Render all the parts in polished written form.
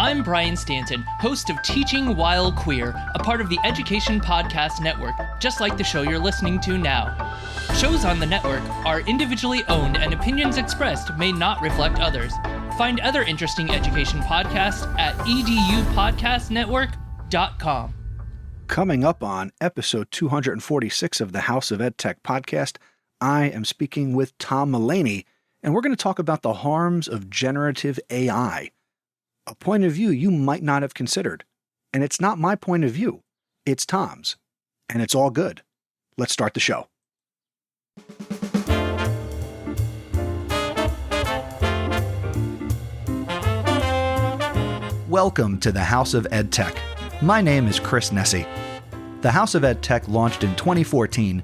I'm Brian Stanton, host of Teaching While Queer, a part of the Education Podcast Network, just like the show you're listening to now. Shows on the network are individually owned and opinions expressed may not reflect others. Find other interesting education podcasts at edupodcastnetwork.com. Coming up on episode 246 of the House of EdTech podcast, I am speaking with Tom Mullaney, and we're going to talk about the harms of generative AI, a point of view you might not have considered. And it's not my point of view, it's Tom's. And it's all good. Let's start the show. Welcome to the House of EdTech. My name is Chris Nessie. The House of EdTech launched in 2014,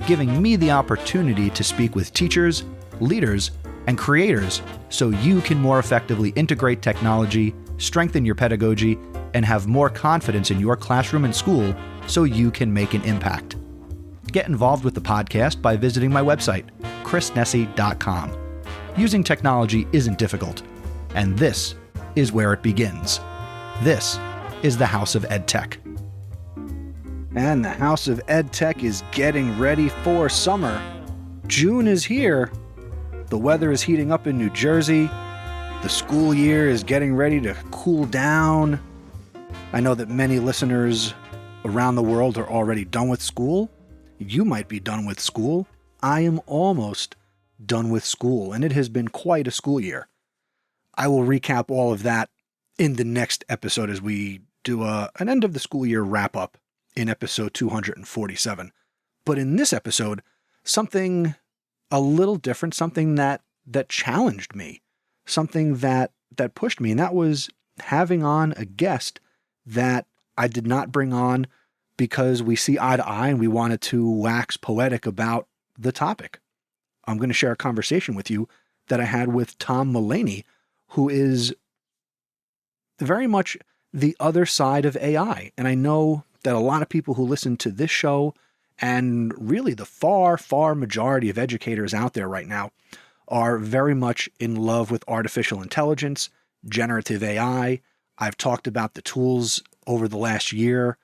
giving me the opportunity to speak with teachers, leaders, and creators so you can more effectively integrate technology, strengthen your pedagogy, and have more confidence in your classroom and school so you can make an impact. Get involved with the podcast by visiting my website, chrisnessie.com. Using technology isn't difficult, and this is where it begins. This is the House of EdTech. And the House of EdTech is getting ready for summer. June is here. The weather is heating up in New Jersey. The school year is getting ready to cool down. I know that many listeners around the world are already done with school. You might be done with school. I am almost done with school, and it has been quite a school year. I will recap all of that in the next episode as we do an end of the school year wrap up in episode 247. But in this episode, something a little different, something that challenged me, something that pushed me, and that was having on a guest that I did not bring on because we see eye to eye and we wanted to wax poetic about the topic. I'm going to share a conversation with you that I had with Tom Mullaney, who is very much the other side of AI. And I know that a lot of people who listen to this show, and really the far, far majority of educators out there right now, are very much in love with artificial intelligence, generative AI. I've talked about the tools over the last year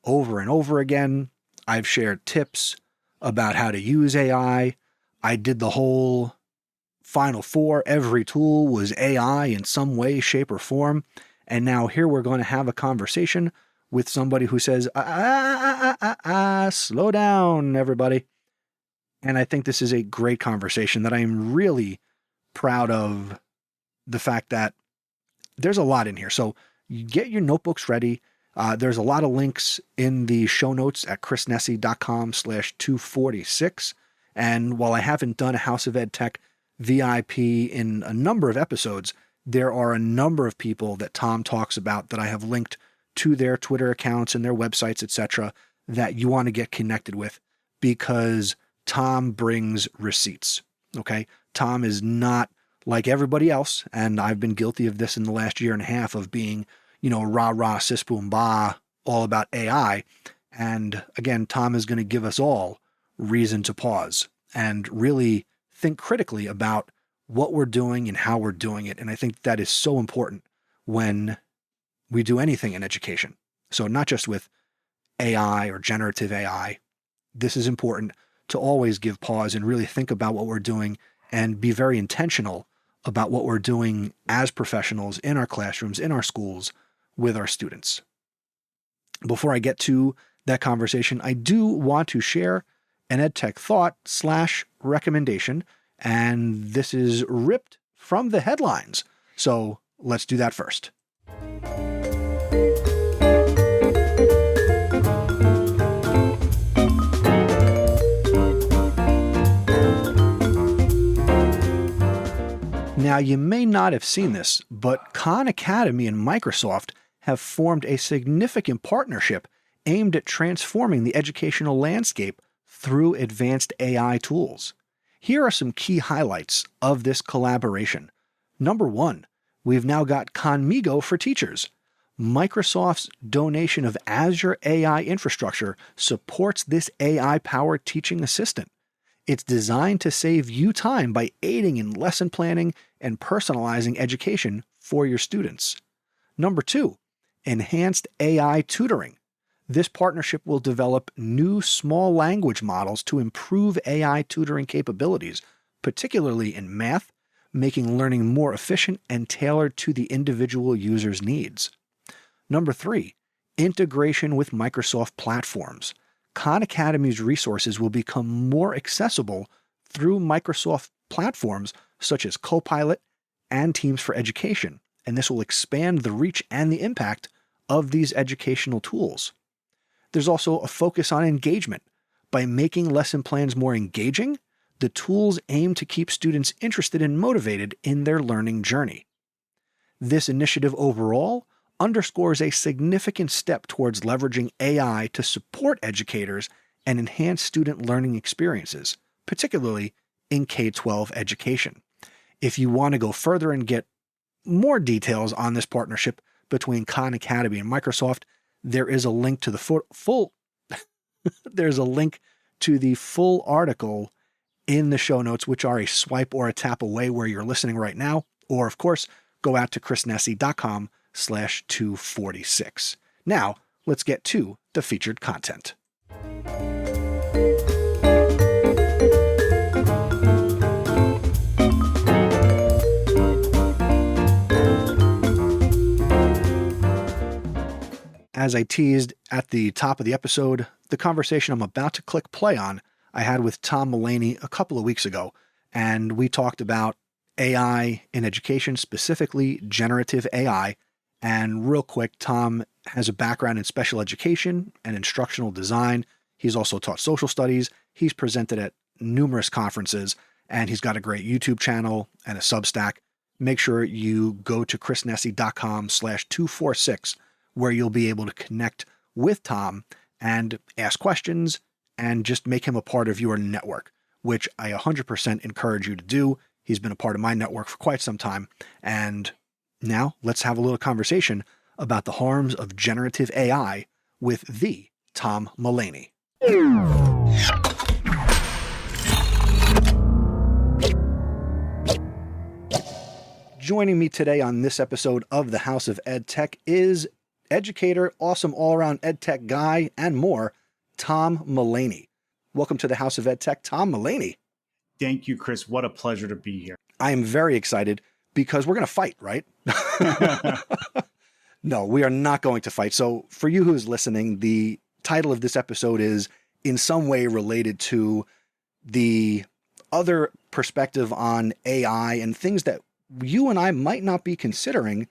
over and over again. I've shared tips about how to use AI. I did the whole Final Four. Every tool was AI in some way, shape, or form. And now here we're going to have a conversation with somebody who says, slow down, everybody. And I think this is a great conversation that I am really proud of the fact that there's a lot in here. So you get your notebooks ready. There's a lot of links in the show notes at chrisnessie.com/246. And while I haven't done a House of EdTech VIP in a number of episodes, there are a number of people that Tom talks about that I have linked to their Twitter accounts and their websites, etc., that you want to get connected with, because Tom brings receipts. Okay. Tom is not like everybody else. And I've been guilty of this in the last year and a half of being, rah, rah, sis, boom, bah, all about AI. And again, Tom is going to give us all reason to pause and really think critically about what we're doing and how we're doing it. And I think that is so important when we do anything in education. So not just with AI or generative AI, this is important to always give pause and really think about what we're doing and be very intentional about what we're doing as professionals in our classrooms, in our schools, with our students. Before I get to that conversation, I do want to share an EdTech thought/recommendation, and this is ripped from the headlines. So let's do that first. Now, you may not have seen this, but Khan Academy and Microsoft have formed a significant partnership aimed at transforming the educational landscape through advanced AI tools. Here are some key highlights of this collaboration. Number one, we've now got Khanmigo for teachers. Microsoft's donation of Azure AI infrastructure supports this AI-powered teaching assistant. It's designed to save you time by aiding in lesson planning and personalizing education for your students. Number 2, enhanced AI tutoring. This partnership will develop new small language models to improve AI tutoring capabilities, particularly in math, making learning more efficient and tailored to the individual user's needs. Number 3, integration with Microsoft platforms. Khan Academy's resources will become more accessible through Microsoft platforms such as Copilot and Teams for Education, and this will expand the reach and the impact of these educational tools. There's also a focus on engagement. By making lesson plans more engaging, the tools aim to keep students interested and motivated in their learning journey. This initiative overall underscores a significant step towards leveraging AI to support educators and enhance student learning experiences, particularly in K-12 education. If you want to go further and get more details on this partnership between Khan Academy and Microsoft, there is a link to the there's a link to the full article in the show notes, which are a swipe or a tap away where you're listening right now. Or, of course, go out to chrisnessy.com/246. Now, let's get to the featured content. As I teased at the top of the episode, the conversation I'm about to click play on, I had with Tom Mullaney a couple of weeks ago, and we talked about AI in education, specifically generative AI. And real quick, Tom has a background in special education and instructional design. He's also taught social studies. He's presented at numerous conferences, and he's got a great YouTube channel and a Substack. Make sure you go to chrisnessy.com/246, where you'll be able to connect with Tom and ask questions and just make him a part of your network, which I 100% encourage you to do. He's been a part of my network for quite some time. And now let's have a little conversation about the harms of generative AI with the Tom Mullaney. Joining me today on this episode of the House of Ed Tech is educator, awesome all-around ed tech guy, and more, Tom Mullaney. Welcome to the House of Ed Tech, Tom Mullaney. Thank you, Chris. What a pleasure to be here. I am very excited because we're going to fight, right? No, we are not going to fight. So for you who's listening, the title of this episode is in some way related to the other perspective on AI and things that you and I might not be considering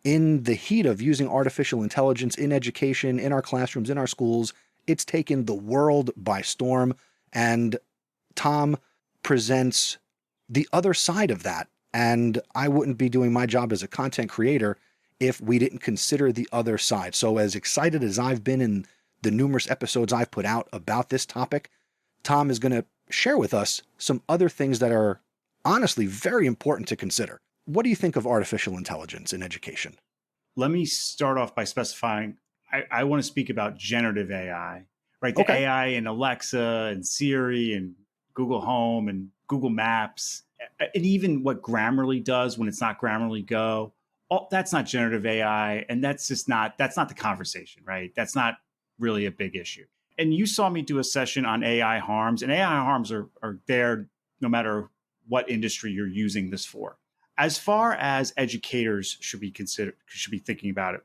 in the heat of using artificial intelligence in education, in our classrooms, in our schools. It's taken the world by storm, and Tom presents the other side of that. And I wouldn't be doing my job as a content creator if we didn't consider the other side. So as excited as I've been in the numerous episodes I've put out about this topic, Tom is going to share with us some other things that are honestly very important to consider. What do you think of artificial intelligence in education? Let me start off by specifying, I want to speak about generative AI, right? The Okay. AI in Alexa and Siri and Google Home and Google Maps, and even what Grammarly does when it's not Grammarly Go. That's not generative AI, and that's not the conversation, right? That's not really a big issue. And you saw me do a session on AI harms, and AI harms are there no matter what industry you're using this for. As far as educators should be thinking about it,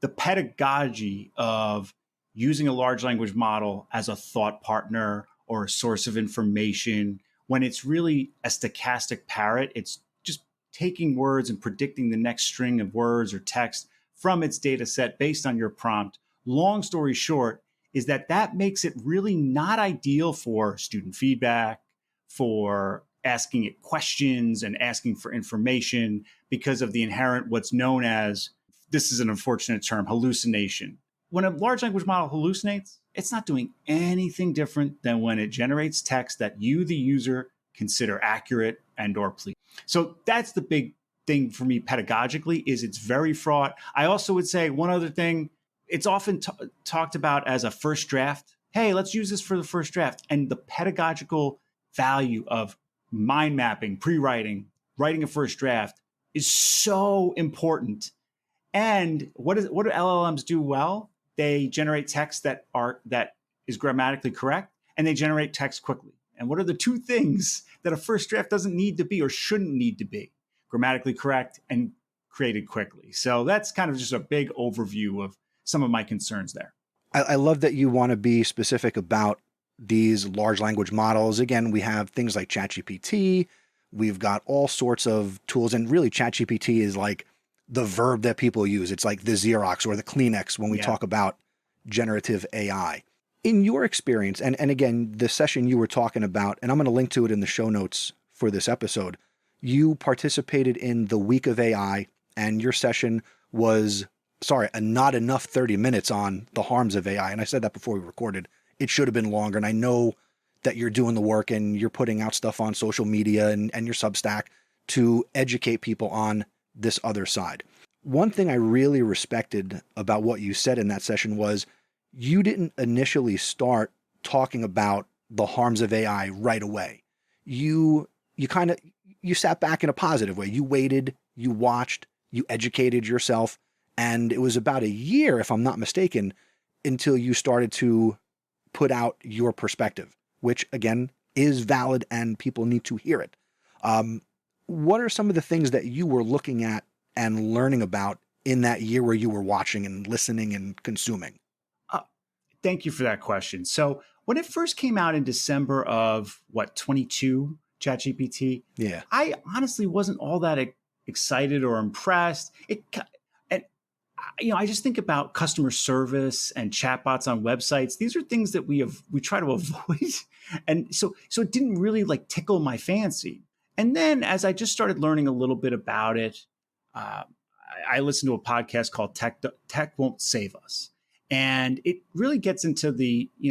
the pedagogy of using a large language model as a thought partner or a source of information, when it's really a stochastic parrot, it's just taking words and predicting the next string of words or text from its data set based on your prompt. Long story short is that makes it really not ideal for student feedback, for asking it questions and asking for information because of the inherent, what's known as, this is an unfortunate term, hallucination. When a large language model hallucinates, it's not doing anything different than when it generates text that you, the user, consider accurate and or pleasing. So that's the big thing for me pedagogically, is it's very fraught. I also would say one other thing, it's often talked about as a first draft. Hey, let's use this for the first draft. And the pedagogical value of mind mapping, pre-writing, writing a first draft is so important. And what do LLMs do well? They generate text that is grammatically correct, and they generate text quickly. And what are the two things that a first draft doesn't need to be or shouldn't need to be? Grammatically correct and created quickly. So that's kind of just a big overview of some of my concerns there. I love that you want to be specific about these large language models. Again, we have things like ChatGPT. We've got all sorts of tools, and really ChatGPT is like the verb that people use. It's like the Xerox or the Kleenex when we talk about generative AI. In your experience, and again, the session you were talking about, and I'm going to link to it in the show notes for this episode, you participated in the Week of AI, and your session was, a not enough 30 minutes on the harms of AI. And I said that before we recorded. It should have been longer. And I know that you're doing the work and you're putting out stuff on social media and your Substack to educate people on this other side. One thing I really respected about what you said in that session was you didn't initially start talking about the harms of AI right away. You sat back in a positive way. You waited, you watched, you educated yourself. And it was about a year, if I'm not mistaken, until you started to put out your perspective, which again is valid and people need to hear it. What are some of the things that you were looking at and learning about in that year where you were watching and listening and consuming? Thank you for that question. So when it first came out in December of 22, ChatGPT, I honestly wasn't all that excited or impressed. I just think about customer service and chatbots on websites. These are things that we try to avoid. And so it didn't really tickle my fancy. And then as I just started learning a little bit about it, I listened to a podcast called Tech Won't Save Us. And it really gets into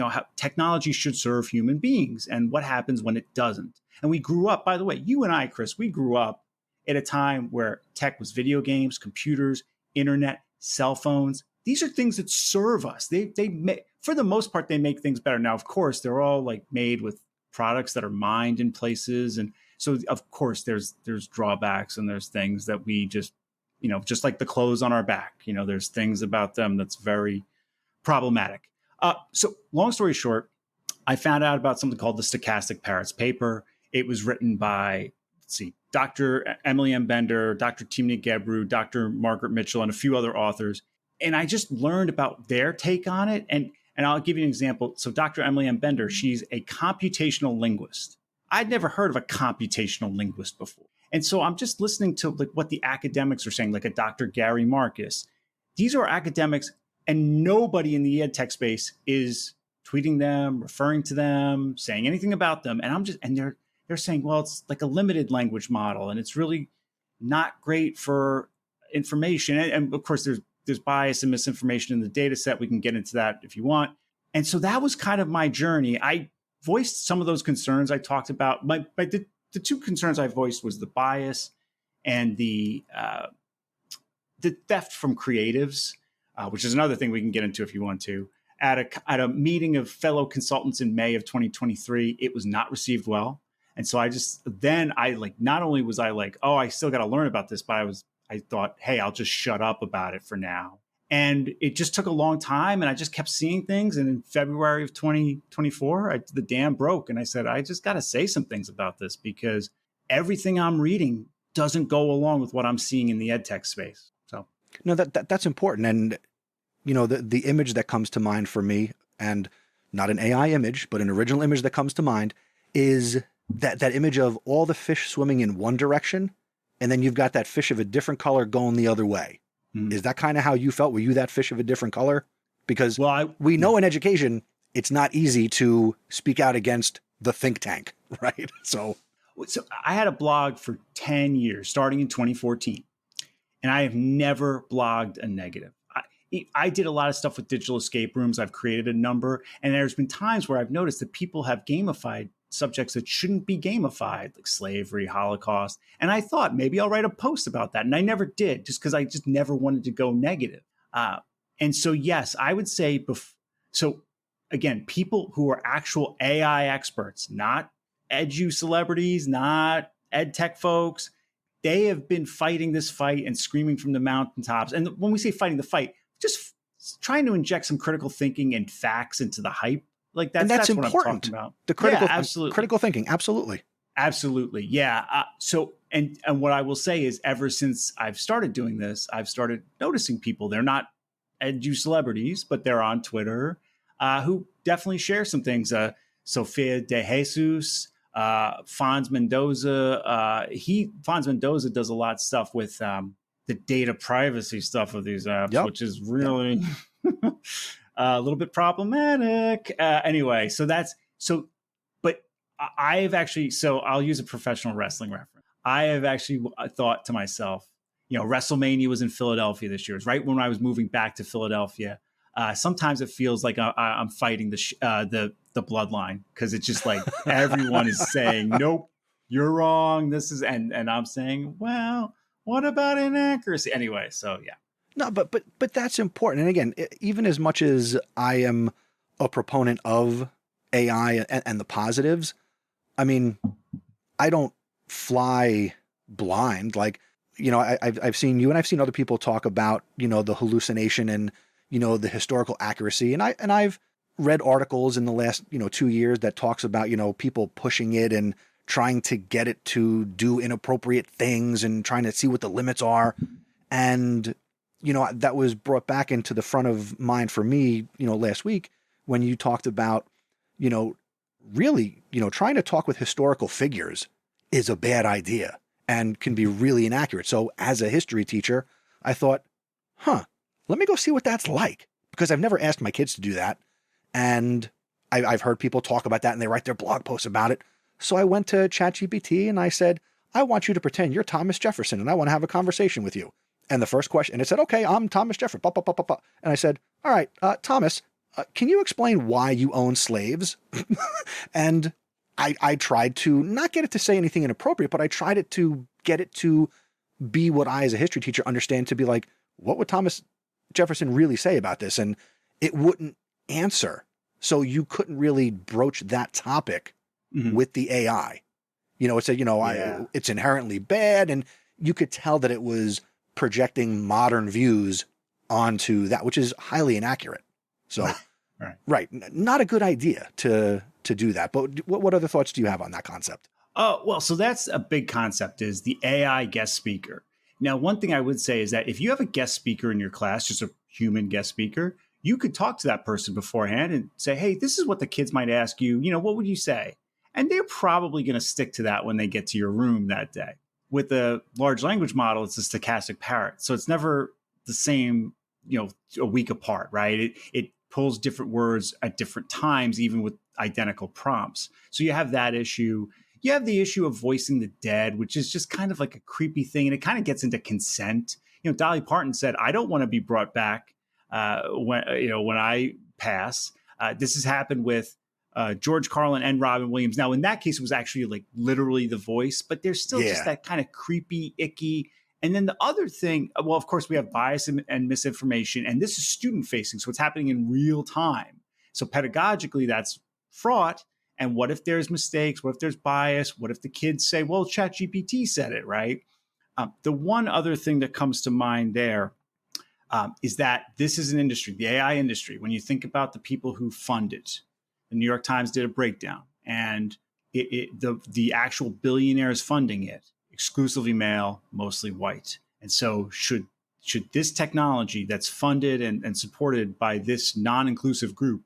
how technology should serve human beings and what happens when it doesn't. And we grew up, by the way, you and I, Chris, we grew up at a time where tech was video games, computers, internet, cell phones. These are things that serve us. They make, for the most part, they make things better. Now, of course, they're all made with products that are mined in places. And so, of course, there's drawbacks and there's things that we just like the clothes on our back, there's things about them that's very problematic. So long story short, I found out about something called the Stochastic Parrots paper. It was written by, Dr. Emily M. Bender, Dr. Timnit Gebru, Dr. Margaret Mitchell, and a few other authors. And I just learned about their take on it. And I'll give you an example. So Dr. Emily M. Bender, she's a computational linguist. I'd never heard of a computational linguist before. And so I'm just listening to what the academics are saying, like a Dr. Gary Marcus. These are academics, and nobody in the ed tech space is tweeting them, referring to them, saying anything about them. And they're saying, well, it's like a limited language model, and it's really not great for information. And of course, there's bias and misinformation in the data set. We can get into that if you want. And so that was kind of my journey. I voiced some of those concerns I talked about. The two concerns I voiced was the bias and the theft from creatives, which is another thing we can get into if you want to. At a meeting of fellow consultants in May of 2023, it was not received well. And so not only was I oh, I still got to learn about this, but I thought, hey, I'll just shut up about it for now. And it just took a long time, and I just kept seeing things. And in February of 2024, the dam broke, and I said, I just got to say some things about this because everything I'm reading doesn't go along with what I'm seeing in the ed tech space. So no, that's important. And the image that comes to mind for me, and not an AI image, but an original image that comes to mind, is that image of all the fish swimming in one direction, and then you've got that fish of a different color going the other way. Mm-hmm. Is that kind of how you felt? Were you that fish of a different color? Because we know in education, it's not easy to speak out against the think tank, right? So I had a blog for 10 years, starting in 2014, and I have never blogged a negative. I did a lot of stuff with digital escape rooms. I've created a number, and there's been times where I've noticed that people have gamified subjects that shouldn't be gamified, like slavery, Holocaust. And I thought maybe I'll write a post about that. And I never did, just because I just never wanted to go negative. And so, yes, I would say, so again, people who are actual AI experts, not edu celebrities, not ed tech folks, they have been fighting this fight and screaming from the mountaintops. And when we say fighting the fight, just trying to inject some critical thinking and facts into the hype. Like that's important. What I'm talking about. The critical, absolutely. Critical thinking. Absolutely. Absolutely. Yeah. And what I will say is ever since I've started doing this, I've started noticing people. They're not edu celebrities, but they're on Twitter who definitely share some things. Sofia de Jesus, Fonz Mendoza. Fonz Mendoza does a lot of stuff with the data privacy stuff of these apps, which is really a little bit problematic. Anyway, but I've actually, I'll use a professional wrestling reference. I have actually thought to myself, WrestleMania was in Philadelphia this year. It's right when I was moving back to Philadelphia. Sometimes it feels like I'm fighting the bloodline, because it's just like everyone is saying, nope, you're wrong. This is, and I'm saying, well, what about inaccuracy? Anyway, so yeah. No, but that's important. And again, even as much as I am a proponent of AI and the positives, I mean, I don't fly blind. Like, I've seen you and I've seen other people talk about, the hallucination and, the historical accuracy. And I've read articles in the last, 2 years that talks about, people pushing it and trying to get it to do inappropriate things and trying to see what the limits are. And, that was brought back into the front of mind for me, last week when you talked about, really, trying to talk with historical figures is a bad idea and can be really inaccurate. So as a history teacher, I thought, let me go see what that's like, because I've never asked my kids to do that. And I've heard people talk about that and they write their blog posts about it. So I went to ChatGPT and I said, I want you to pretend you're Thomas Jefferson and I want to have a conversation with you. And the first question, and it said, okay, I'm Thomas Jefferson. And I said, all right, Thomas, can you explain why you own slaves? And I tried to not get it to say anything inappropriate, but I tried to get it to be what I, as a history teacher, understand to be like, what would Thomas Jefferson really say about this? And it wouldn't answer. So you couldn't really broach that topic with the AI. It said, it's inherently bad. And you could tell that it was projecting modern views onto that, which is highly inaccurate. So, right. Not a good idea to do that. But what other thoughts do you have on that concept? Well, so that's a big concept, is the AI guest speaker. Now, one thing I would say is that if you have a guest speaker in your class, just a human guest speaker, you could talk to that person beforehand and say, hey, this is what the kids might ask you. What would you say? And they're probably going to stick to that when they get to your room that day. With a large language model, it's a stochastic parrot. So it's never the same, a week apart, right? It pulls different words at different times, even with identical prompts. So you have that issue. You have the issue of voicing the dead, which is just kind of like a creepy thing. And it kind of gets into consent. Dolly Parton said, I don't want to be brought back when I pass. This has happened with George Carlin and Robin Williams. Now, in that case, it was actually like literally the voice, but there's still just that kind of creepy, icky. And then the other thing, well, of course, we have bias and misinformation, and this is student facing. So it's happening in real time. So pedagogically, that's fraught. And what if there's mistakes? What if there's bias? What if the kids say, well, ChatGPT said it, right? The one other thing that comes to mind there is that this is an industry, the AI industry. When you think about the people who fund it, the New York Times did a breakdown, and the actual billionaires funding it, exclusively male, mostly white. And so should this technology that's funded and supported by this non-inclusive group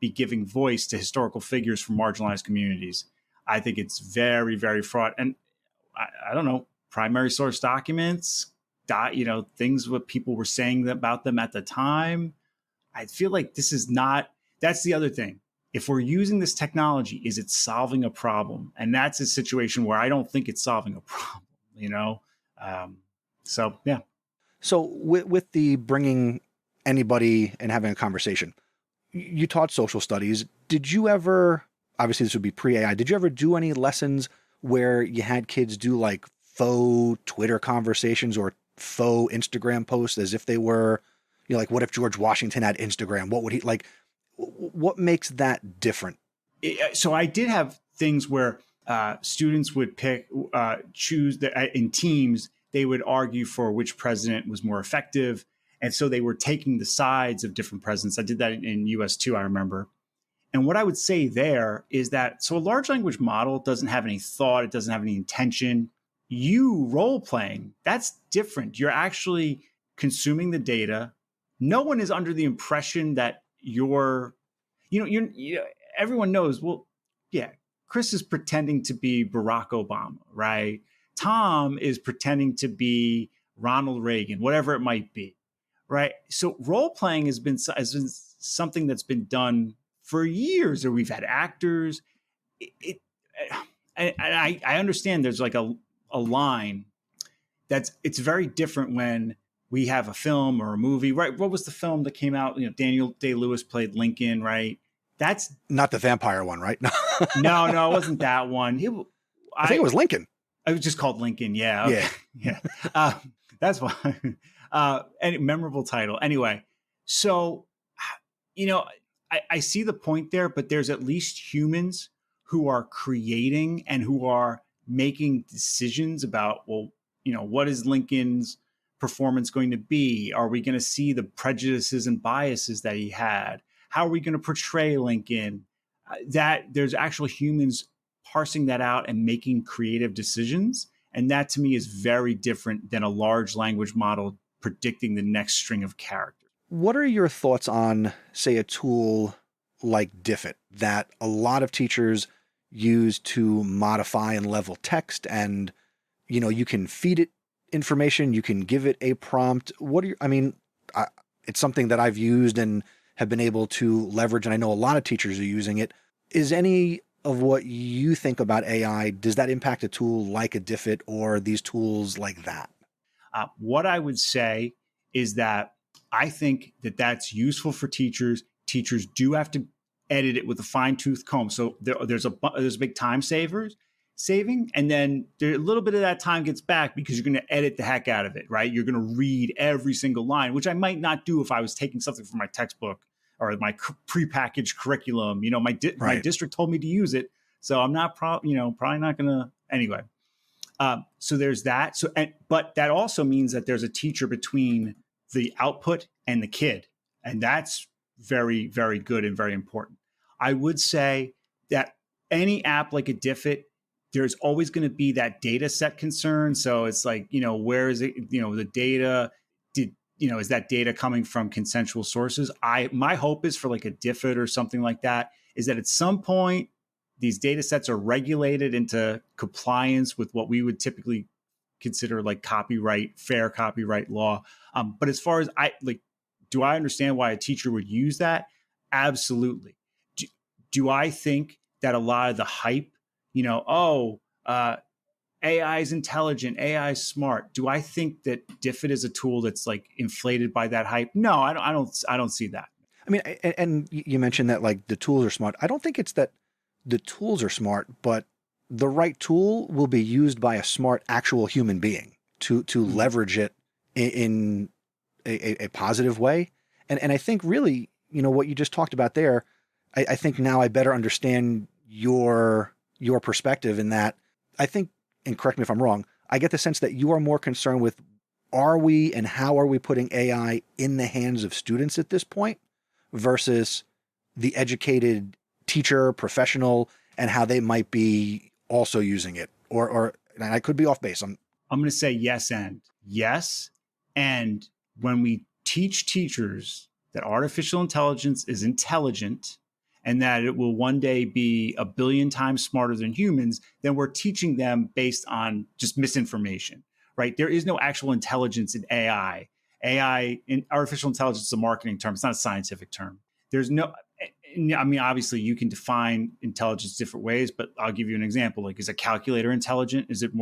be giving voice to historical figures from marginalized communities? I think it's very, very fraught. And I don't know, primary source documents, things what people were saying about them at the time. I feel like this is not, that's the other thing. If we're using this technology, is it solving a problem? And that's a situation where I don't think it's solving a problem, So, yeah. So with the bringing anybody and having a conversation, you taught social studies. Did you ever, obviously this would be pre-AI, did you ever do any lessons where you had kids do like faux Twitter conversations or faux Instagram posts as if they were, like what if George Washington had Instagram? What would he like? What makes that different? So I did have things where students would choose in teams. They would argue for which president was more effective. And so they were taking the sides of different presidents. I did that in US too, I remember. And what I would say there is that, so a large language model doesn't have any thought. It doesn't have any intention. You role playing, that's different. You're actually consuming the data. No one is under the impression that everyone knows, well, yeah, Chris is pretending to be Barack Obama, right? Tom is pretending to be Ronald Reagan, whatever it might be, right? So role playing has been something that's been done for years, or we've had actors. I understand there's like a line it's very different when we have a film or a movie, right? What was the film that came out? Daniel Day-Lewis played Lincoln, right? That's not the vampire one, right? No, it wasn't that one. I think it was Lincoln. It was just called Lincoln. Yeah. Okay. Yeah. That's fine. And memorable title. Anyway, so, I see the point there, but there's at least humans who are creating and who are making decisions about, well, what is Lincoln's performance going to be? Are we going to see the prejudices and biases that he had? How are we going to portray Lincoln? That there's actual humans parsing that out and making creative decisions. And that to me is very different than a large language model predicting the next string of characters. What are your thoughts on, say, a tool like Diffit that a lot of teachers use to modify and level text, and you can feed it information, you can give it a prompt? It's something that I've used and have been able to leverage, and I know a lot of teachers are using it. Is any of what you think about AI, does that impact a tool like a Diffit or these tools like that? What I would say is that I think that that's useful for teachers. Teachers do have to edit it with a fine-tooth comb. So there's a big time saving, and then a little bit of that time gets back because you're going to edit the heck out of it, right? You're going to read every single line, which I might not do if I was taking something from my textbook or my prepackaged curriculum. My district told me to use it, so I'm not probably not going to anyway. So there's that. But that also means that there's a teacher between the output and the kid, and that's very, very good and very important. I would say that any app like a Diffit, there's always going to be that data set concern. So it's like, where is it? The data is that data coming from consensual sources? My hope is for like a Diffit or something like that, is that at some point these data sets are regulated into compliance with what we would typically consider like fair copyright law. But as far as do I understand why a teacher would use that? Absolutely. Do I think that a lot of the hype, AI is intelligent, AI is smart. Do I think that Diffit is a tool that's like inflated by that hype? No, I don't see that. I mean, and you mentioned that like the tools are smart. I don't think it's that the tools are smart, but the right tool will be used by a smart actual human being to leverage it in a positive way. And I think really, what you just talked about there, I think now I better understand your perspective in that. I think, and correct me if I'm wrong, I get the sense that you are more concerned with, are we and how are we putting AI in the hands of students at this point versus the educated teacher, professional, and how they might be also using it, or and I could be off base. I'm going to say yes. And when we teach teachers that artificial intelligence is intelligent and that it will one day be 1 billion times smarter than humans, then we're teaching them based on just misinformation, right? There is no actual intelligence in AI. AI, in artificial intelligence, is a marketing term. It's not a scientific term. There's no, obviously you can define intelligence different ways, but I'll give you an example. Like, is a calculator intelligent? Is it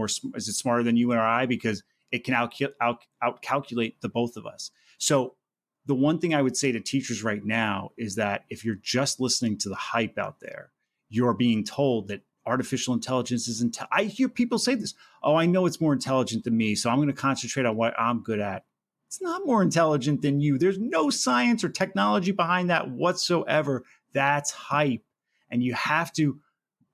smarter than you or I? Because it can out-calculate the both of us. So the one thing I would say to teachers right now is that if you're just listening to the hype out there, you're being told that artificial intelligence is I hear people say this, I know it's more intelligent than me, so I'm going to concentrate on what I'm good at. It's not more intelligent than you. There's no science or technology behind that whatsoever. That's hype. And you have to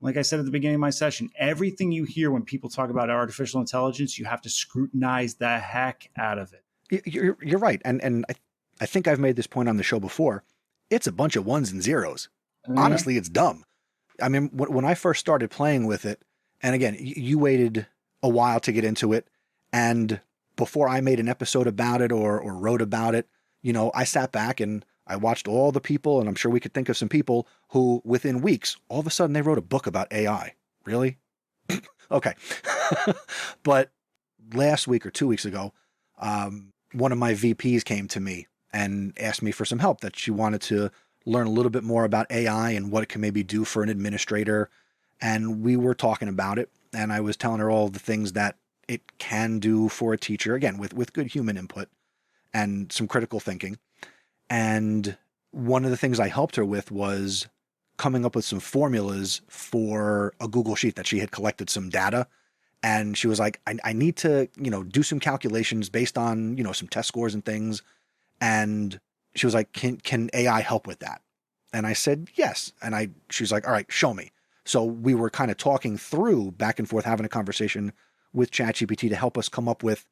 like I said at the beginning of my session, everything you hear when people talk about artificial intelligence, you have to scrutinize the heck out of it. You're right. And I think I've made this point on the show before. It's a bunch of ones and zeros. Honestly, it's dumb. I mean, when I first started playing with it, and again, you waited a while to get into it, and before I made an episode about it or wrote about it, I sat back and I watched all the people, and I'm sure we could think of some people who within weeks, all of a sudden they wrote a book about AI. Really? Okay. But last week or 2 weeks ago, one of my VPs came to me and asked me for some help, that she wanted to learn a little bit more about AI and what it can maybe do for an administrator. And we were talking about it, and I was telling her all the things that it can do for a teacher, again, with good human input and some critical thinking. And one of the things I helped her with was coming up with some formulas for a Google Sheet that she had collected some data. And she was like, I need to, do some calculations based on, some test scores and things. And she was like, can AI help with that? And I said, yes. And she was like, all right, show me. So we were kind of talking through back and forth, having a conversation with ChatGPT to help us come up with,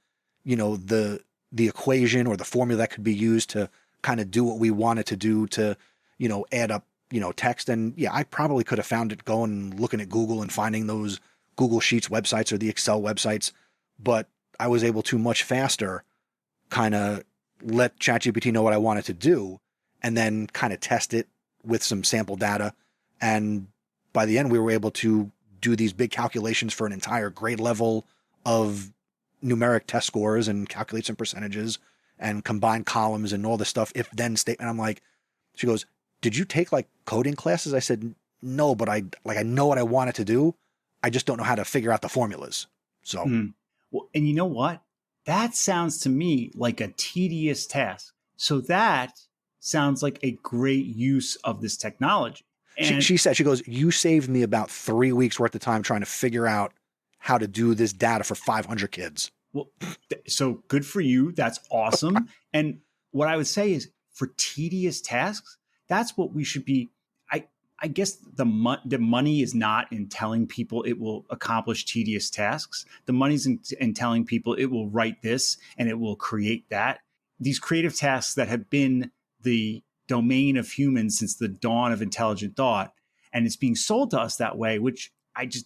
the equation or the formula that could be used to kind of do what we wanted to do to, add up, text. And yeah, I probably could have found it going and looking at Google and finding those Google Sheets websites or the Excel websites, but I was able to much faster kind of let ChatGPT know what I wanted to do and then kind of test it with some sample data. And by the end, we were able to do these big calculations for an entire grade level of numeric test scores and calculate some percentages and combine columns and all this stuff, if then statement. I'm like, she goes, did you take like coding classes? I said, no, but I know what I want it to do. I just don't know how to figure out the formulas. So, Well, and you know what? That sounds to me like a tedious task. So that sounds like a great use of this technology. And she said, she goes, you saved me about 3 weeks worth of time trying to figure out how to do this data for 500 kids. Well, so good for you. That's awesome. And what I would say is, for tedious tasks, that's what we should be. I guess the money is not in telling people it will accomplish tedious tasks. The money's in telling people it will write this and it will create that. These creative tasks that have been the domain of humans since the dawn of intelligent thought, and it's being sold to us that way, which there's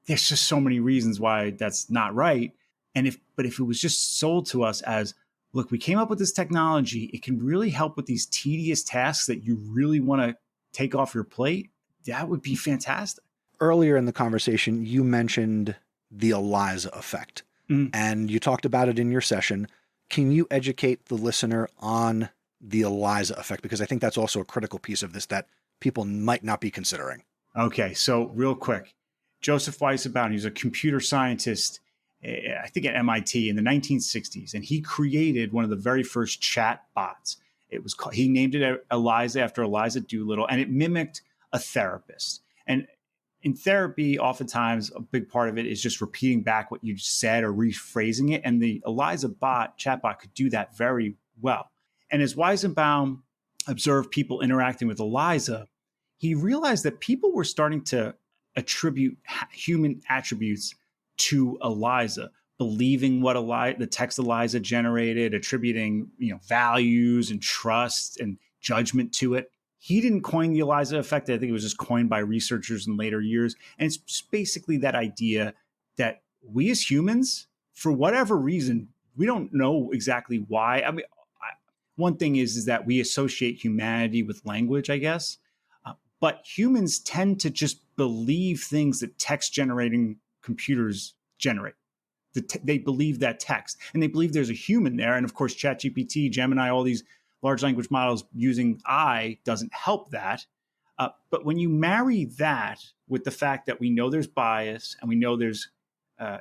just so many reasons why that's not right. But if it was just sold to us as, look, we came up with this technology, it can really help with these tedious tasks that you really want to take off your plate, that would be fantastic. Earlier in the conversation, you mentioned the ELIZA effect, and you talked about it in your session. Can you educate the listener on the ELIZA effect? Because I think that's also a critical piece of this that people might not be considering. Okay, so real quick, Joseph Weissenbaum, he's a computer scientist, I think at MIT in the 1960s, and he created one of the very first chat bots. He named it ELIZA after Eliza Doolittle, and it mimicked a therapist. And in therapy, oftentimes a big part of it is just repeating back what you said or rephrasing it. And the ELIZA chatbot could do that very well. And as Weizenbaum observed people interacting with ELIZA, he realized that people were starting to attribute human attributes to ELIZA, believing what the text ELIZA generated, attributing values and trust and judgment to it. He didn't coin the ELIZA effect. I think it was just coined by researchers in later years. And it's just basically that idea that we as humans, for whatever reason, we don't know exactly why. I mean, one thing is that we associate humanity with language, I guess. But humans tend to just believe things that text-generating computers generate. They believe that text, and they believe there's a human there. And of course, ChatGPT, Gemini, all these large language models using I doesn't help that. But when you marry that with the fact that we know there's bias and we know there's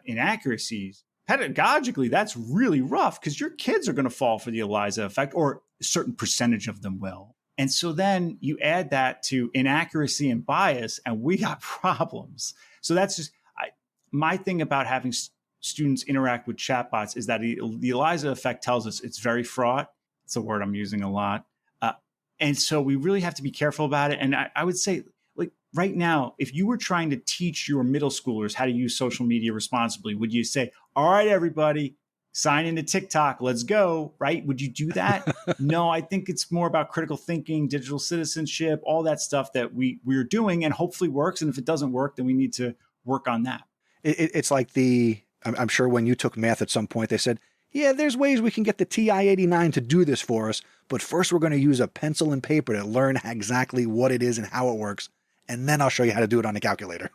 inaccuracies, pedagogically, that's really rough because your kids are going to fall for the ELIZA effect, or a certain percentage of them will. And so then you add that to inaccuracy and bias, and we got problems. So that's just my thing about having students interact with chatbots is that the ELIZA effect tells us it's very fraught. It's a word I'm using a lot. And so we really have to be careful about it. And I would say, like, right now, if you were trying to teach your middle schoolers how to use social media responsibly, would you say, all right, everybody, sign into TikTok, let's go, right? Would you do that? No, I think it's more about critical thinking, digital citizenship, all that stuff that we're doing and hopefully works. And if it doesn't work, then we need to work on that. It's like I'm sure when you took math at some point, they said, yeah, there's ways we can get the TI-89 to do this for us, but first we're going to use a pencil and paper to learn exactly what it is and how it works, and then I'll show you how to do it on a calculator.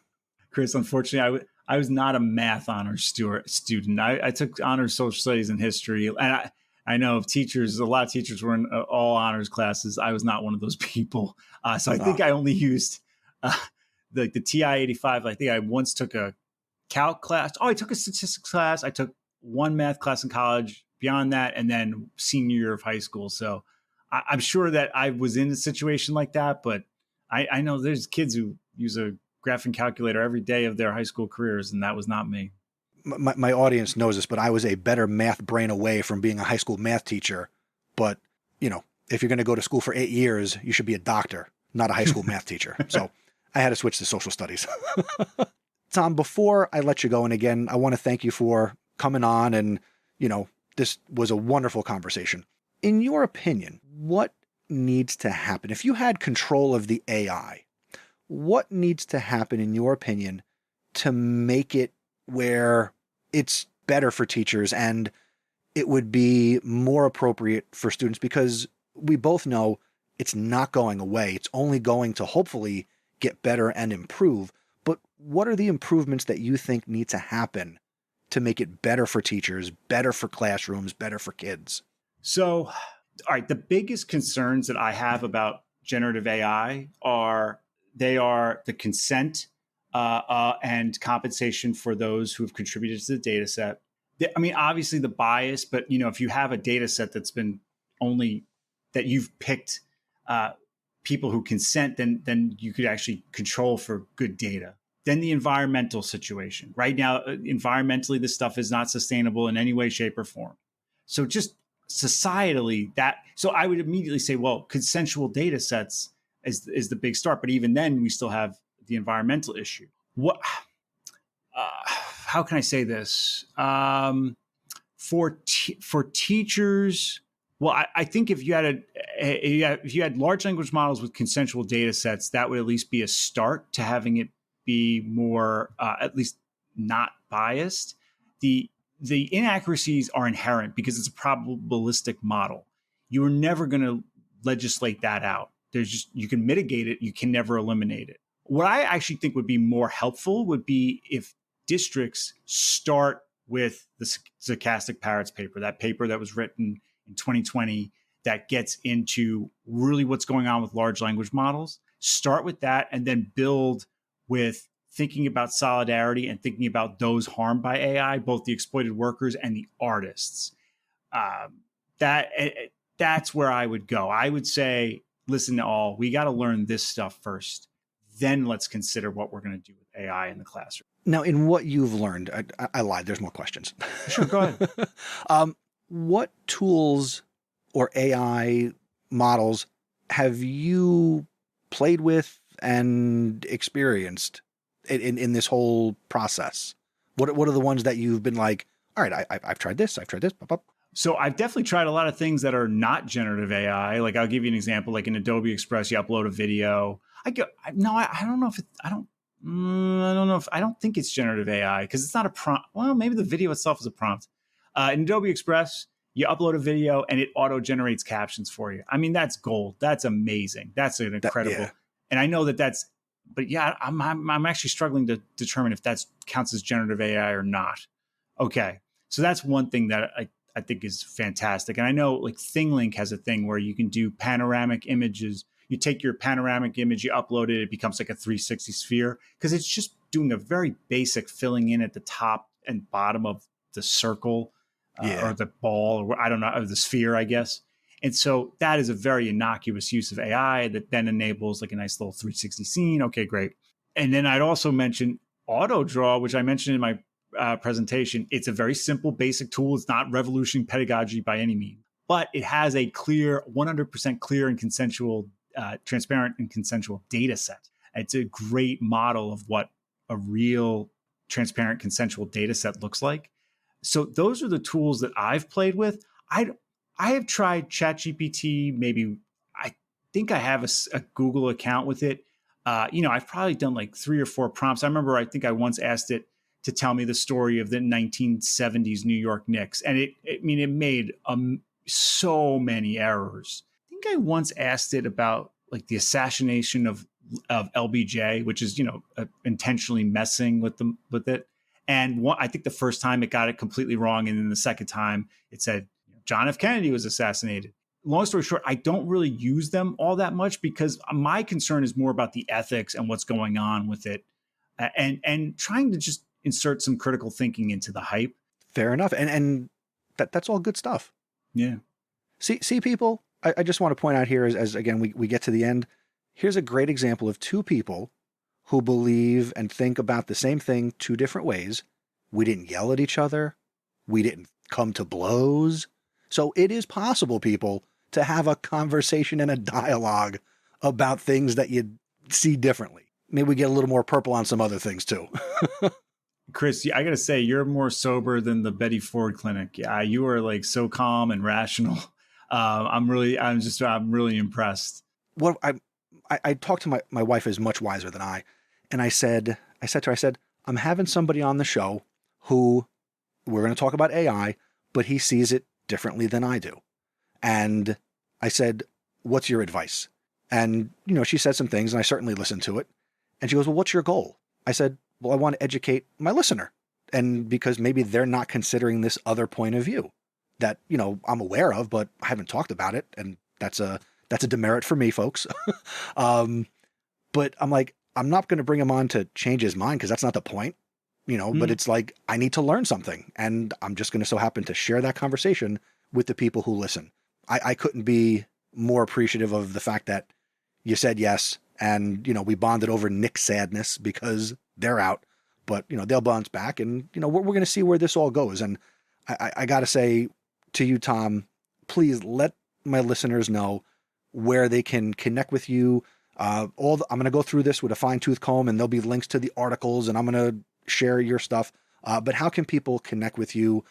Chris, unfortunately, I was not a math honors student. I took honors social studies and history, and I know of teachers, a lot of teachers were in all honors classes. I was not one of those people. So I think I only used the TI-85. I think I once took a calc class. Oh, I took a statistics class. I took one math class in college, beyond that, and then senior year of high school. So I'm sure that I was in a situation like that, but I know there's kids who use a graphing calculator every day of their high school careers, and that was not me. My audience knows this, but I was a better math brain away from being a high school math teacher. But, if you're going to go to school for 8 years, you should be a doctor, not a high school math teacher. So I had to switch to social studies. Tom, before I let you go, and again, I want to thank you for coming on, and, this was a wonderful conversation. In your opinion, what needs to happen? If you had control of the AI, what needs to happen, in your opinion, to make it where it's better for teachers and it would be more appropriate for students? Because we both know it's not going away. It's only going to hopefully get better and improve. But what are the improvements that you think need to happen to make it better for teachers, better for classrooms, better for kids? So, all right, the biggest concerns that I have about generative AI are the consent and compensation for those who have contributed to the data set. I mean, obviously the bias, but if you have a data set that's been only that you've picked people who consent, then you could actually control for good data. Then the environmental situation. Right now, environmentally, this stuff is not sustainable in any way, shape, or form. So just societally, so I would immediately say, well, consensual data sets is the big start. But even then, we still have the environmental issue. How can I say this? For teachers, well, I think if you had large language models with consensual data sets, that would at least be a start to having it be more, at least not biased. The inaccuracies are inherent because it's a probabilistic model. You are never going to legislate that out. You can mitigate it. You can never eliminate it. What I actually think would be more helpful would be if districts start with the Stochastic Parrots paper, that paper that was written in 2020 that gets into really what's going on with large language models. Start with that and then build with thinking about solidarity and thinking about those harmed by AI, both the exploited workers and the artists. That's where I would go. I would say, listen to all, we got to learn this stuff first. Then let's consider what we're going to do with AI in the classroom. Now, in what you've learned, I lied. There's more questions. Sure, go ahead. What tools or AI models have you played with and experienced in this whole process? What are the ones that you've been like, all right, I've tried this. Pop, pop. So I've definitely tried a lot of things that are not generative AI. Like I'll give you an example, like in Adobe Express, you upload a video. I don't think it's generative AI because it's not a prompt. Well, maybe the video itself is a prompt. In Adobe Express, you upload a video and it auto generates captions for you. I mean, that's gold. That's amazing. That's an incredible. Yeah. And I know but yeah, I'm actually struggling to determine if that counts as generative AI or not. Okay. So that's one thing that I think is fantastic. And I know like ThingLink has a thing where you can do panoramic images. You take your panoramic image, you upload it, it becomes like a 360 sphere because it's just doing a very basic filling in at the top and bottom of the circle or the ball, or I don't know, or the sphere, I guess. And so that is a very innocuous use of AI that then enables like a nice little 360 scene. Okay, great. And then I'd also mention AutoDraw, which I mentioned in my presentation. It's a very simple, basic tool. It's not revolutionary pedagogy by any means, but it has a clear, 100% clear and consensual, transparent and consensual data set. It's a great model of what a real transparent consensual data set looks like. So those are the tools that I've played with. I have tried ChatGPT. Maybe I think I have a Google account with it. I've probably done like 3 or 4 prompts. I remember I think I once asked it to tell me the story of the 1970s New York Knicks. And it made so many errors. I think I once asked it about like the assassination of LBJ, which is, intentionally messing with it. And I think the first time it got it completely wrong. And then the second time it said John F. Kennedy was assassinated. Long story short, I don't really use them all that much because my concern is more about the ethics and what's going on with it, and trying to just insert some critical thinking into the hype. Fair enough. And that's all good stuff. Yeah. See people, I just want to point out here as again, we get to the end. Here's a great example of 2 people who believe and think about the same thing 2 different ways. We didn't yell at each other. We didn't come to blows. So it is possible, people, to have a conversation and a dialogue about things that you see differently. Maybe we get a little more purple on some other things too. Chris, I got to say, you're more sober than the Betty Ford Clinic. Yeah, you are like so calm and rational. I'm really impressed. Well, I talked to my wife is much wiser than I. And I said to her, I'm having somebody on the show who we're going to talk about AI, but he sees it differently than I do. And I said, what's your advice? And, she said some things and I certainly listened to it. And she goes, well, what's your goal? I said, well, I want to educate my listener. And because maybe they're not considering this other point of view that, I'm aware of, but I haven't talked about it. And that's a demerit for me, folks. But I'm like, I'm not going to bring him on to change his mind because that's not the point, but it's like, I need to learn something. And I'm just going to so happen to share that conversation with the people who listen. I couldn't be more appreciative of the fact that you said yes. And, we bonded over Nick's sadness because they're out, but, they'll bounce back and, we're going to see where this all goes. And I got to say to you, Tom, please let my listeners know where they can connect with you. I'm going to go through this with a fine-tooth comb and there'll be links to the articles and I'm going to share your stuff. But how can people connect with you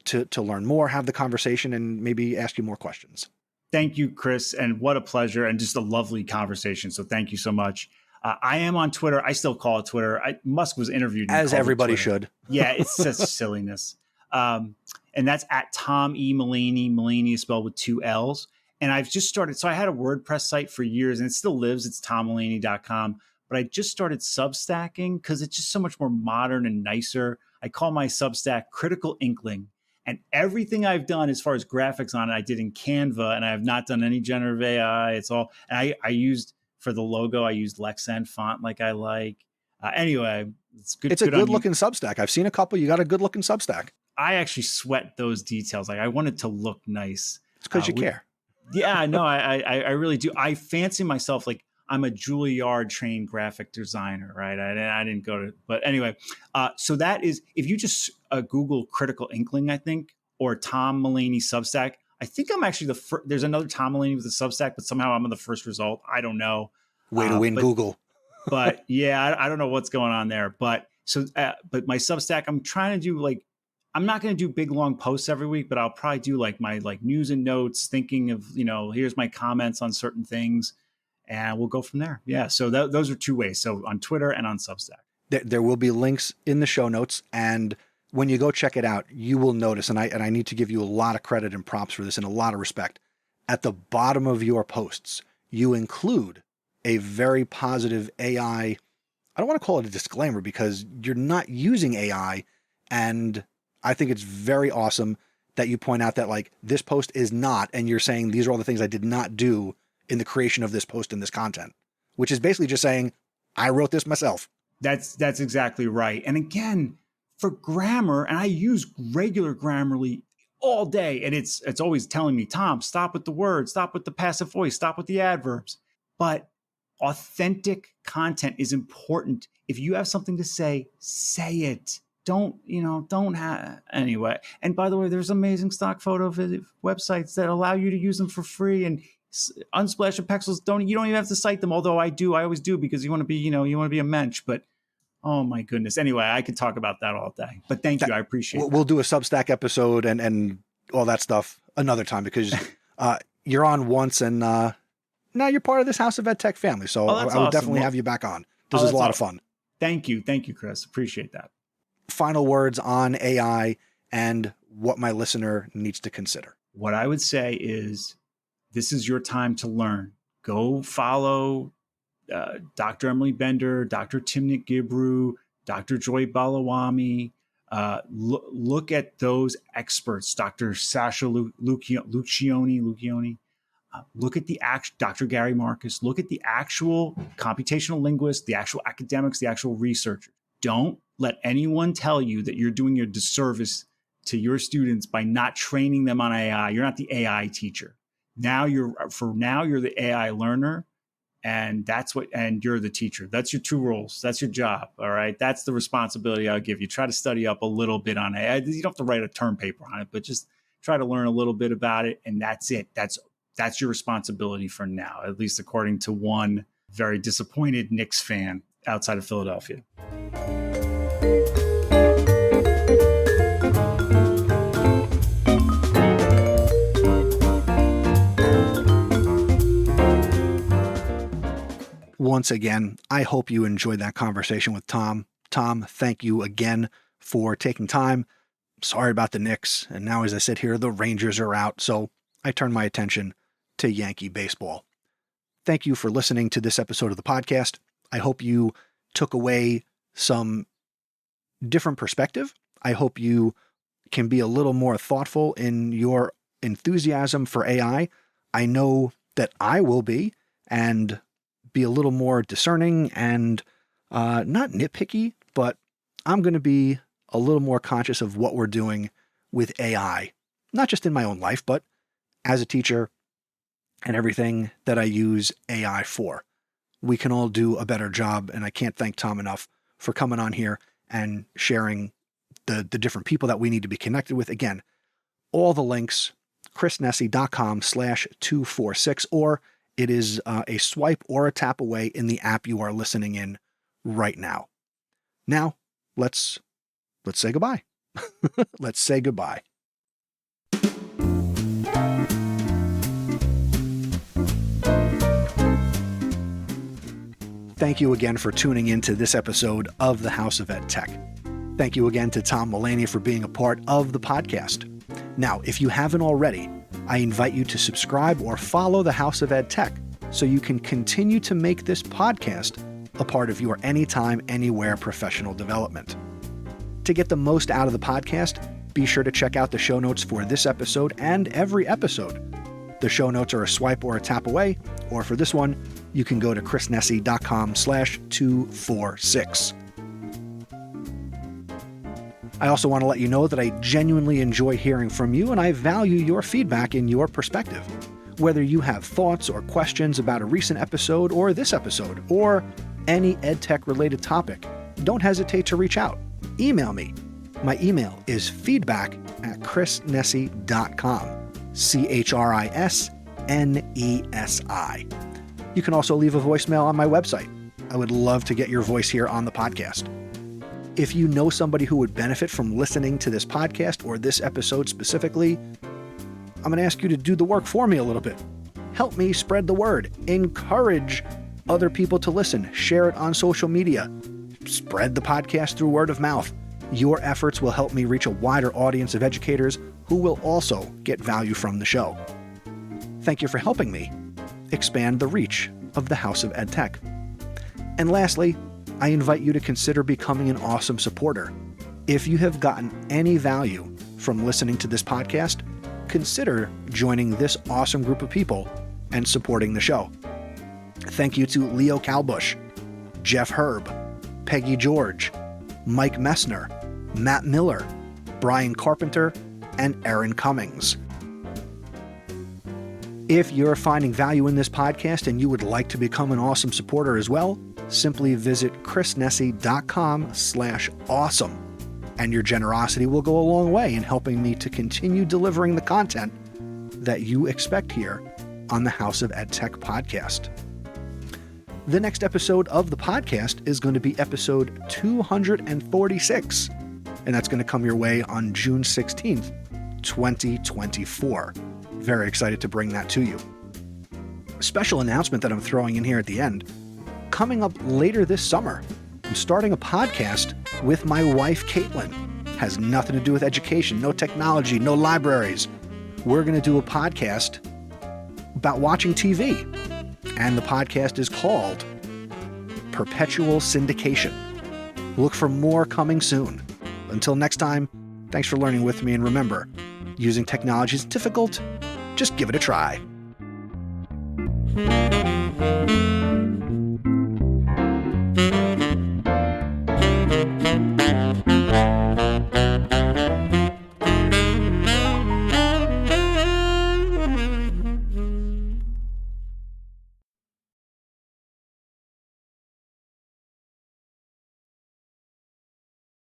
to learn more, have the conversation, and maybe ask you more questions? Thank you, Chris. And what a pleasure and just a lovely conversation. So thank you so much. I am on Twitter. I still call it Twitter. Musk was interviewed. As everybody should. Yeah, it's such silliness. And that's at Tom E. Mullaney. Mullaney is spelled with 2 L's. And I've just started. So I had a WordPress site for years and it still lives. It's tommullaney.com. But I just started Substacking because it's just so much more modern and nicer. I call my Substack Critical Inkling. And everything I've done as far as graphics on it, I did in Canva, and I have not done any generative AI. It's all, and I used, for the logo, I used Lexan font like I like. Anyway, it's good. It's a good looking Substack. I've seen a couple. You got a good looking Substack. I actually sweat those details. Like I want it to look nice. It's because you care. Yeah, no, I really do. I fancy myself like I'm a Juilliard trained graphic designer, right? I didn't go to, but anyway. So that is, if you just Google Critical Inkling, I think, or Tom Mullaney Substack, I think I'm actually the first. There's another Tom Mullaney with a Substack, but somehow I'm the first result. I don't know. Way to win Google. But yeah, I don't know what's going on there. But so, but my Substack, I'm trying to do like, I'm not going to do big long posts every week, but I'll probably do like my news and notes, thinking of, here's my comments on certain things. And we'll go from there. Yeah. So those are 2 ways. So on Twitter and on Substack. There will be links in the show notes. And when you go check it out, you will notice, and I need to give you a lot of credit and props for this and a lot of respect. At the bottom of your posts, you include a very positive AI. I don't want to call it a disclaimer because you're not using AI. And I think it's very awesome that you point out that like this post is not, and you're saying these are all the things I did not do in the creation of this post and this content, which is basically just saying, I wrote this myself. That's exactly right. And again, for grammar, and I use regular Grammarly all day, and it's always telling me, Tom, stop with the words, stop with the passive voice, stop with the adverbs. But authentic content is important. If you have something to say it. Anyway. And by the way, there's amazing stock photo websites that allow you to use them for free. And Unsplash and Pexels, you don't even have to cite them. Although I always do, because you want to be a mensch. But oh my goodness. Anyway, I could talk about that all day. But thank you. I appreciate it. We'll do a Substack episode and all that stuff another time, because you're on once and now you're part of this House of EdTech family. So I would definitely have you back on. This is a lot of fun. Thank you. Thank you, Chris. Appreciate that. Final words on AI and what my listener needs to consider. What I would say is, this is your time to learn. Go follow Dr. Emily Bender, Dr. Timnit Gebru, Dr. Joy Balawami. Look at those experts, Dr. Sasha Lucioni. Look at Dr. Gary Marcus. Look at the actual computational linguists, the actual academics, the actual researchers. Don't let anyone tell you that you're doing your disservice to your students by not training them on AI. You're not the AI teacher. Now you're the AI learner, and you're the teacher. That's your two roles. That's your job. All right. That's the responsibility I'll give you. Try to study up a little bit on AI. You don't have to write a term paper on it, but just try to learn a little bit about it. And that's it. That's your responsibility for now, at least according to one very disappointed Knicks fan outside of Philadelphia. Once again, I hope you enjoyed that conversation with Tom. Tom, thank you again for taking time. Sorry about the Knicks. And now, as I sit here, the Rangers are out. So I turn my attention to Yankee baseball. Thank you for listening to this episode of the podcast. I hope you took away some different perspective. I hope you can be a little more thoughtful in your enthusiasm for AI. I know that I will be, and be a little more discerning and not nitpicky, but I'm going to be a little more conscious of what we're doing with AI, not just in my own life, but as a teacher and everything that I use AI for. We can all do a better job, and I can't thank Tom enough for coming on here and sharing the different people that we need to be connected with. Again, all the links, chrisnessy.com/246, or it is a swipe or a tap away in the app you are listening in right now. Now, let's say goodbye. Let's say goodbye. Thank you again for tuning in to this episode of the House of EdTech. Thank you again to Tom Mullaney for being a part of the podcast. Now, if you haven't already, I invite you to subscribe or follow the House of EdTech so you can continue to make this podcast a part of your anytime, anywhere professional development. To get the most out of the podcast, be sure to check out the show notes for this episode and every episode. The show notes are a swipe or a tap away, or for this one, you can go to chrisnessy.com/246. I also want to let you know that I genuinely enjoy hearing from you, and I value your feedback and your perspective. Whether you have thoughts or questions about a recent episode or this episode, or any EdTech related topic, don't hesitate to reach out. Email me. My email is feedback@chrisnessy.com. CHRISNESI. You can also leave a voicemail on my website. I would love to get your voice here on the podcast. If you know somebody who would benefit from listening to this podcast or this episode specifically, I'm going to ask you to do the work for me a little bit. Help me spread the word. Encourage other people to listen. Share it on social media. Spread the podcast through word of mouth. Your efforts will help me reach a wider audience of educators who will also get value from the show. Thank you for helping me expand the reach of the House of EdTech. And lastly, I invite you to consider becoming an awesome supporter. If you have gotten any value from listening to this podcast, consider joining this awesome group of people and supporting the show. Thank you to Leo Calbush, Jeff Herb, Peggy George, Mike Messner, Matt Miller, Brian Carpenter, and Aaron Cummings. If you're finding value in this podcast and you would like to become an awesome supporter as well, simply visit chrisnessy.com/awesome. And your generosity will go a long way in helping me to continue delivering the content that you expect here on the House of EdTech podcast. The next episode of the podcast is going to be episode 246, and that's going to come your way on June 16th, 2024. Very excited to bring that to you. A special announcement that I'm throwing in here at the end. Coming up later this summer, I'm starting a podcast with my wife, Caitlin. Has nothing to do with education, no technology, no libraries. We're going to do a podcast about watching TV. And the podcast is called Perpetual Syndication. Look for more coming soon. Until next time, thanks for learning with me, and remember, using technology is difficult. Just give it a try.